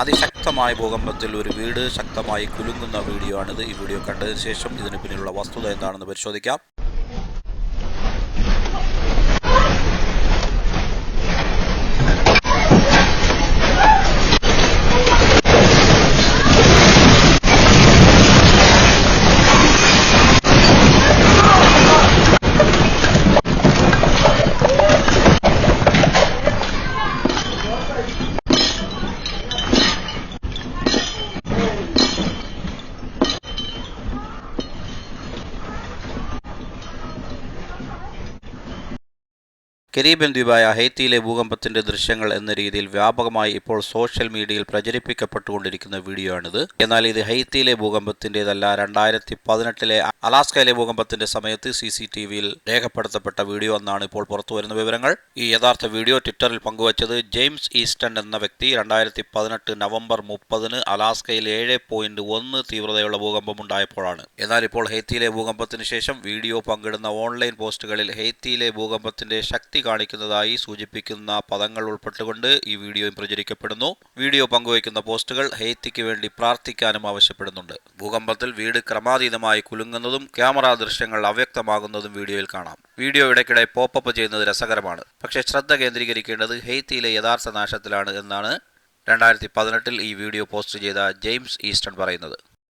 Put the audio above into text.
അതിശക്തമായ ഭൂകമ്പത്തിൽ ഒരു വീട് ശക്തമായി കുലുങ്ങുന്ന വീഡിയോ ആണിത്. ഈ വീഡിയോ കണ്ടതിന് ശേഷം ഇതിന് പിന്നിലുള്ള വസ്തുത എന്താണെന്ന് പരിശോധിക്കാം. കരീബിയൻ ദ്വീപായ ഹൈത്തിയിലെ ഭൂകമ്പത്തിന്റെ ദൃശ്യങ്ങൾ എന്ന രീതിയിൽ വ്യാപകമായി ഇപ്പോൾ സോഷ്യൽ മീഡിയയിൽ പ്രചരിപ്പിക്കപ്പെട്ടുകൊണ്ടിരിക്കുന്ന വീഡിയോ ആണിത്. എന്നാൽ ഇത് ഹൈത്തിയിലെ ഭൂകമ്പത്തിന്റേതല്ല. 2018 അലാസ്കയിലെ ഭൂകമ്പത്തിന്റെ സമയത്ത് CCTVയിൽ രേഖപ്പെടുത്തപ്പെട്ട വീഡിയോ എന്നാണ് ഇപ്പോൾ പുറത്തുവരുന്ന വിവരങ്ങൾ. ഈ യഥാർത്ഥ വീഡിയോ ട്വിറ്ററിൽ പങ്കുവച്ചത് ജെയിംസ് ഈസ്റ്റൺ എന്ന വ്യക്തി 2018 നവംബർ 30 അലാസ്കയിൽ 7.1 തീവ്രതയുള്ള ഭൂകമ്പം ഉണ്ടായപ്പോഴാണ്. എന്നാൽ ഇപ്പോൾ ഹൈത്തിയിലെ ഭൂകമ്പത്തിന് ശേഷം വീഡിയോ പങ്കിടുന്ന ഓൺലൈൻ പോസ്റ്റുകളിൽ ഹൈത്തിയിലെ ഭൂകമ്പത്തിന്റെ ശക്തി കാണിക്കുന്നതായി സൂചിപ്പിക്കുന്ന പദങ്ങൾ ഉൾപ്പെട്ടുകൊണ്ട് ഈ വീഡിയോയും പ്രചരിക്കപ്പെടുന്നു. വീഡിയോ പങ്കുവയ്ക്കുന്ന പോസ്റ്റുകൾ ഹൈത്തിക്ക് വേണ്ടി പ്രാർത്ഥിക്കാനും ആവശ്യപ്പെടുന്നുണ്ട്. ഭൂകമ്പത്തിൽ വീട് ക്രമാതീതമായി കുലുങ്ങുന്നതും ക്യാമറ ദൃശ്യങ്ങൾ അവ്യക്തമാകുന്നതും വീഡിയോയിൽ കാണാം. വീഡിയോ ഇടയ്ക്കിടെ പോപ്പപ്പ് ചെയ്യുന്നത് രസകരമാണ്. പക്ഷേ ശ്രദ്ധ കേന്ദ്രീകരിക്കേണ്ടത് ഹൈത്തിയിലെ യഥാർത്ഥ നാശത്തിലാണ് എന്നാണ് 2018 ഈ വീഡിയോ പോസ്റ്റ് ചെയ്ത ജെയിംസ് ഈസ്റ്റൺ പറയുന്നത്.